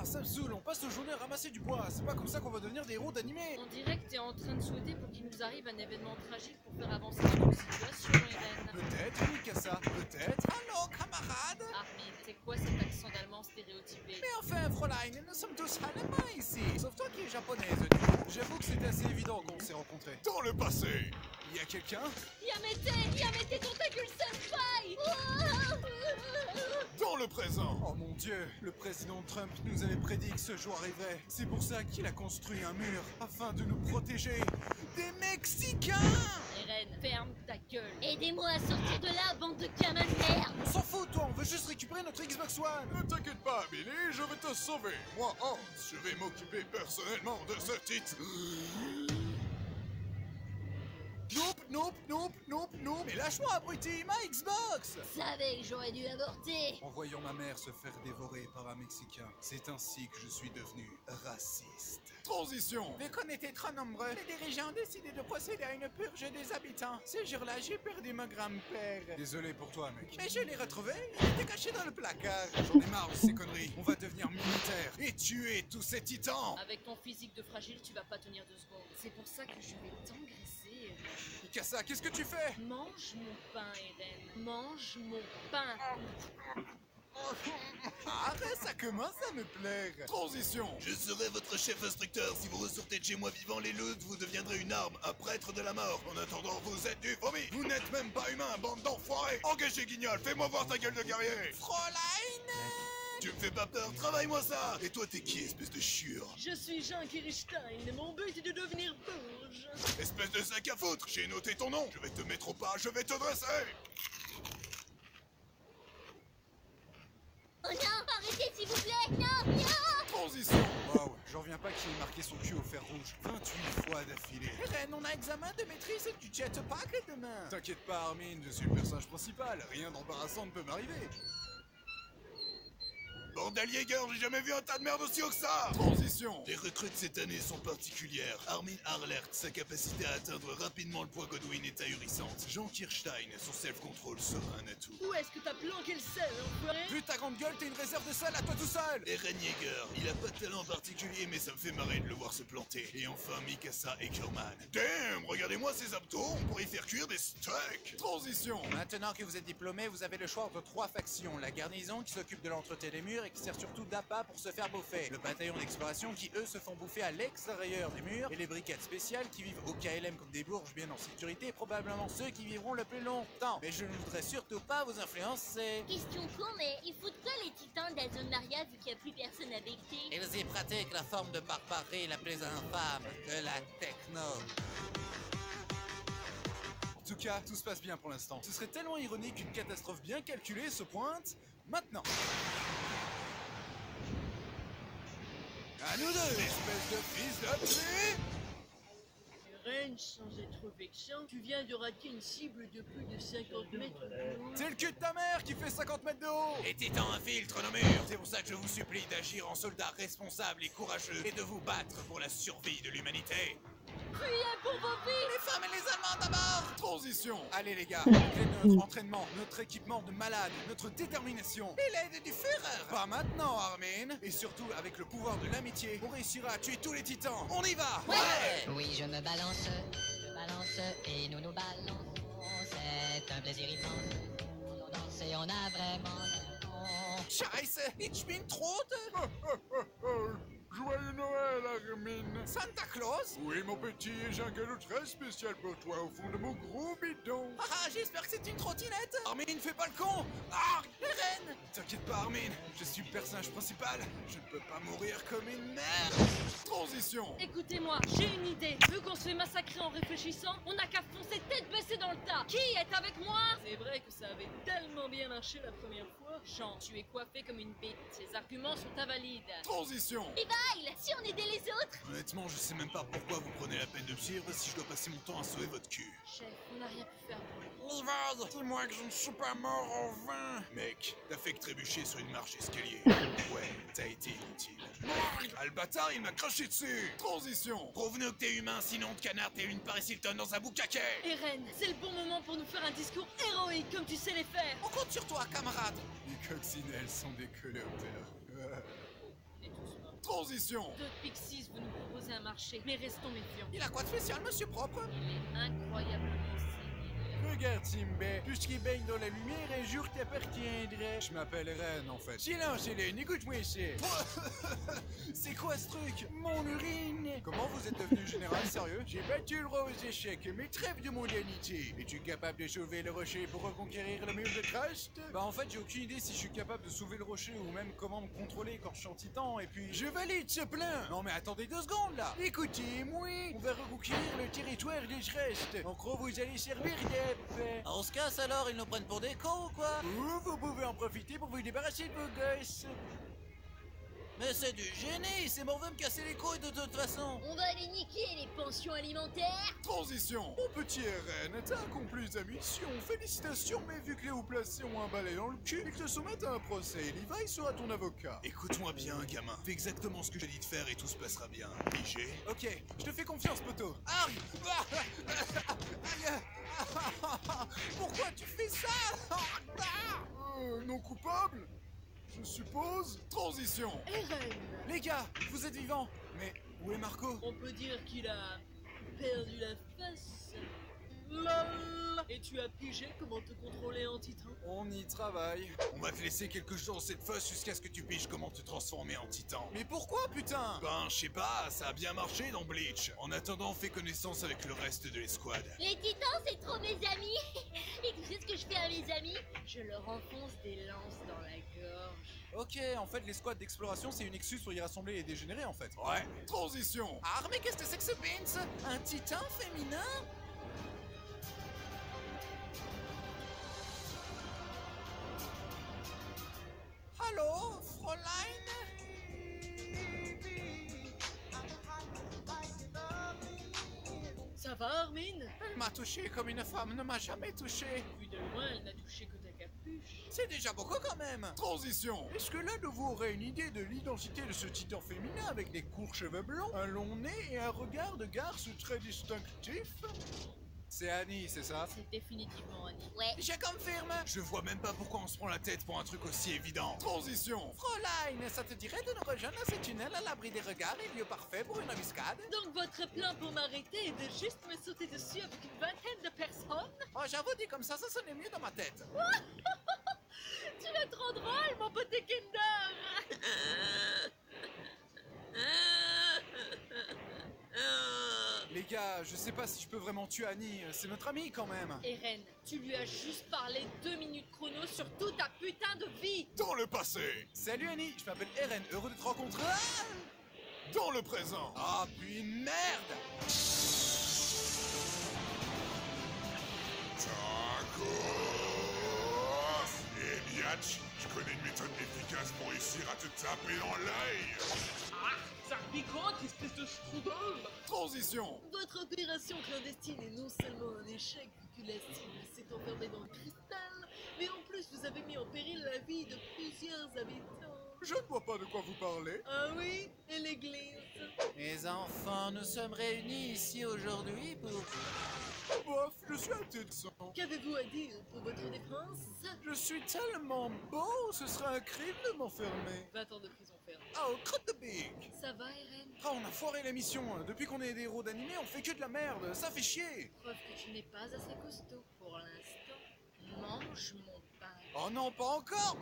ça me saoule, on passe nos journées à ramasser du bois. C'est pas comme ça qu'on va devenir des héros d'animé. On dirait que t'es en train de souhaiter pour qu'il nous arrive un événement tragique pour faire avancer notre situation, Eren. Peut-être, Mikasa, peut-être. Allô, camarade. Armin, c'est quoi cet accent d'allemand stéréotypé? Mais enfin, Fräulein, nous sommes tous allemands ici. Sauf toi qui es japonaise. J'avoue que c'était assez évident qu'on s'est rencontrés. Dans le passé. Y a quelqu'un? Yamete Tentacule Senpai! Dans le présent. Oh mon dieu, le président Trump nous avait prédit que ce jour arriverait. C'est pour ça qu'il a construit un mur, afin de nous protéger des Mexicains. Eren, ferme ta gueule. Aidez-moi à sortir de là, bande de gamins de merde. On s'en fout, toi, on veut juste récupérer notre Xbox One. Ne t'inquiète pas, Billy, je vais te sauver. Moi, Hans, je vais m'occuper personnellement de ce titre. Nope. Mais lâche-moi, abruti, ma Xbox. Savais que j'aurais dû avorter. En voyant ma mère se faire dévorer par un Mexicain, c'est ainsi que je suis devenu raciste. Transition. Vu qu'on était trop nombreux, les dirigeants ont décidé de procéder à une purge des habitants. Ce jour-là, j'ai perdu mon grand-père. Désolé pour toi, mec. Mais je l'ai retrouvé, il était caché dans le placard. J'en ai marre de ces conneries. On va devenir militaire et tuer tous ces titans. Avec ton physique de fragile, tu vas pas tenir 2 secondes. C'est pour ça que je vais t'engraisser, Eren. Mikasa, qu'est-ce que tu fais? Mange mon pain, Eren. Mange mon pain. Arrête, ça commence à me plaire. Transition. Je serai votre chef instructeur. Si vous ressortez de chez moi vivant les leudes, vous deviendrez une arme, un prêtre de la mort. En attendant, vous êtes du vomi. Vous n'êtes même pas humain, bande d'enfoirés. Engagez Guignol, fais-moi voir ta gueule de guerrier. Fräulein! Tu me fais pas peur, travaille-moi ça. Et toi, t'es qui, espèce de chiure? Je suis Jean Kirstein et mon but est de devenir bourge. Espèce de sac à foutre. J'ai noté ton nom. Je vais te mettre au pas, je vais te dresser. Oh non, arrêtez s'il vous plaît. Non. Transition. Waouh, j'en reviens pas qu'il ait marqué son cul au fer rouge 28 fois d'affilée. Eren, on a examen de maîtrise du jetpack demain. T'inquiète pas, Armin, je suis le personnage principal. Rien d'embarrassant ne peut m'arriver. Bordel Jäger, j'ai jamais vu un tas de merde aussi haut que ça. Transition. Les recrues de cette année sont particulières. Armin Arlert, sa capacité à atteindre rapidement le poids Godwin est ahurissante. Jean Kirstein, son self-control sera un atout. Où est-ce que t'as planqué le sel, enfoiré? Vu ta grande gueule, t'es une réserve de sel à toi tout seul. Eren Jäger, il a pas de talent particulier, mais ça me fait marrer de le voir se planter. Et enfin Mikasa Eckerman. Damn, regardez-moi ces abdos, on pourrait y faire cuire des steaks. Transition. Maintenant que vous êtes diplômé, vous avez le choix entre 3 factions. La garnison qui s'occupe de l'entretien des murs et qui sert surtout d'appât pour se faire bouffer. Le bataillon d'exploration qui, eux, se font bouffer à l'extérieur des murs. Et les brigades spéciales qui vivent au KLM comme des bourges bien en sécurité, probablement ceux qui vivront le plus longtemps. Mais je ne voudrais surtout pas vous influencer. Question con, mais ils foutent quoi les titans de la zone Maria vu qu'il n'y a plus personne à becter? Ils y pratiquent la forme de barbarie la plus infâme de la techno. En tout cas, tout se passe bien pour l'instant. Ce serait tellement ironique qu'une catastrophe bien calculée se pointe maintenant. À nous deux, espèce de fils de pute! Eren, sans être vexant, tu viens de rater une cible de plus de 50 mètres de haut. C'est le cul de ta mère qui fait 50 mètres de haut! Les titans infiltrent nos murs. C'est pour ça que je vous supplie d'agir en soldat responsable et courageux et de vous battre pour la survie de l'humanité. Priez pour vos vies! Les femmes et les Allemands d'abord! Transition! Allez les gars, avec notre entraînement, notre équipement de malade, notre détermination et l'aide du Führer! Pas maintenant, Armin! Et surtout, avec le pouvoir de l'amitié, on réussira à tuer tous les titans! On y va! Ouais! Oui, je me balance et nous nous balançons. C'est un plaisir immense. On danse et on a vraiment raison. Scheiße! Ich bin tot! Joyeux Noël, Armin. Santa Claus? Oui, mon petit, j'ai un cadeau très spécial pour toi au fond de mon gros bidon. Ah, j'espère que c'est une trottinette! Armin, fais pas le con! Ah! Eren! T'inquiète pas, Armin, je suis le personnage principal. Je ne peux pas mourir comme une merde! Transition. Écoutez-moi, j'ai une idée. Vu qu'on se fait massacrer en réfléchissant, on n'a qu'à foncer tête baissée dans le tas. Qui est avec moi? C'est vrai que ça avait tellement bien marché la première fois. Jean, tu es coiffé comme une bite. Ces arguments sont invalides. Transition. Levi, si on aidait les autres? Honnêtement, je sais même pas pourquoi vous prenez la peine de me suivre si je dois passer mon temps à sauver votre cul. Chef, on n'a rien pu faire pour lui. Levi, dis-moi que je ne suis pas mort en vain! Mec, t'as fait que trébucher sur une marche escalier. Ouais, t'as été inutile. Ah, le bâtard, il m'a craché dessus. Transition. Prouve-nous que t'es humain, sinon de canard, t'es une Paris Hilton dans un boucaquet. Eren, c'est le bon moment pour nous faire un discours héroïque comme tu sais les faire. On compte sur toi, camarade! Les coccinelles sont des coléoptères. On est tous Transition. D'autres Pixies veut nous proposer un marché, mais restons méfiants. Il a quoi de spécial, monsieur propre? Il est incroyablement sénile. Regarde, Timber, tout ce qui baigne dans la lumière un jour t'appartiendrait. Je m'appelle Ren, en fait. Silence, Hélène, écoute-moi ici. C'est quoi ce truc? Mon urine. Comment vous êtes devenu général, sérieux? J'ai battu le roi aux échecs, mais trêve de mondanité. Es-tu capable de sauver le rocher pour reconquérir le mur de Trust? Bah en fait, j'ai aucune idée si je suis capable de sauver le rocher ou même comment me contrôler quand je suis en titan, et puis... Je valide ce plan. Non mais attendez 2 secondes, là. Écoutez-moi, on va reconquérir le territoire de Trust. En gros, vous allez servir de... On se casse alors, ils nous prennent pour des cons ou quoi? Ou vous pouvez en profiter pour vous débarrasser de vos gosses. Mais c'est du génie, c'est mon veut me casser les couilles de toute façon. On va aller niquer les pensions alimentaires. Transition. Mon petit RN, t'as accompli ta mission. Félicitations, mais vu que les hauts placés ont un balai dans le cul et que te soumettent à un procès, Levi sera ton avocat. Écoute-moi bien, gamin. Fais exactement ce que j'ai dit de faire et tout se passera bien. Pigé? Ok, je te fais confiance, poteau. Aïe. Aïe. Pourquoi tu fais ça? Non coupable? Je suppose. Transition. Eren, Les gars, vous êtes vivants. Mais où est Marco? on peut dire qu'il a perdu la face. LOL. Et tu as pigé comment te contrôler en titan? On y travaille. On va te laisser quelques jours cette fosse jusqu'à ce que tu piges comment te transformer en titan. Mais pourquoi, putain? Ben, je sais pas, ça a bien marché dans Bleach. En attendant, fais connaissance avec le reste de l'escouade. Les titans, c'est trop mes amis. Et tu sais ce que je fais à mes amis? Je leur enfonce des lances dans la gorge. Ok, en fait, les squads d'exploration, c'est une excuse pour y rassembler les dégénérés, en fait. Ouais. Transition. Ah, mais qu'est-ce que c'est que ce Vince? Un titan féminin? Allô, Fräulein? Ça va, Armin? Elle m'a touché comme une femme ne m'a jamais touché. Vu de loin, elle n'a touché que ta capuche. C'est déjà beaucoup quand même. Transition. Est-ce que l'un de vous aurait une idée de l'identité de ce titan féminin avec des courts cheveux blancs, un long nez et un regard de garce très distinctif? C'est Annie, c'est ça? C'est définitivement Annie. Ouais. Je confirme. Je vois même pas pourquoi on se prend la tête pour un truc aussi évident. Transition. Fräulein, ça te dirait de nous rejoindre dans ces tunnels à l'abri des regards et lieu parfait pour une embuscade? Donc votre plan pour m'arrêter est de juste me sauter dessus avec une vingtaine de personnes? Oh, j'avoue, dit comme ça sonnait mieux dans ma tête. Tu es trop drôle, mon petit Kinder! Les gars, je sais pas si je peux vraiment tuer Annie, c'est notre amie quand même. Eren, tu lui as juste parlé 2 minutes chrono sur toute ta putain de vie! Dans le passé. Salut Annie, je m'appelle Eren, heureux de te rencontrer. Ah, Dans le présent. ah puis merde! Tacos. Eh biatch, je connais une méthode efficace pour réussir à te taper dans l'œil. Ça picote, espèce de strudel! Transition. Votre opération clandestine est non seulement un échec vu que la cible s'est enfermée dans le cristal, mais en plus vous avez mis en péril la vie de plusieurs habitants. Je ne vois pas de quoi vous parlez. Ah oui? Et l'église? Mes enfants, nous sommes réunis ici aujourd'hui pour... Bof, je suis intéressant. Qu'avez-vous à dire pour votre défense? Je suis tellement beau, ce serait un crime de m'enfermer. 20 ans de prison ferme. Oh, crotte de big. Ça va, Eren? Ah, on a foiré la mission. Depuis qu'on est des héros d'animé, on fait que de la merde. Ça fait chier. Preuve que tu n'es pas assez costaud pour l'instant. Mange mon pain. Oh non, pas encore.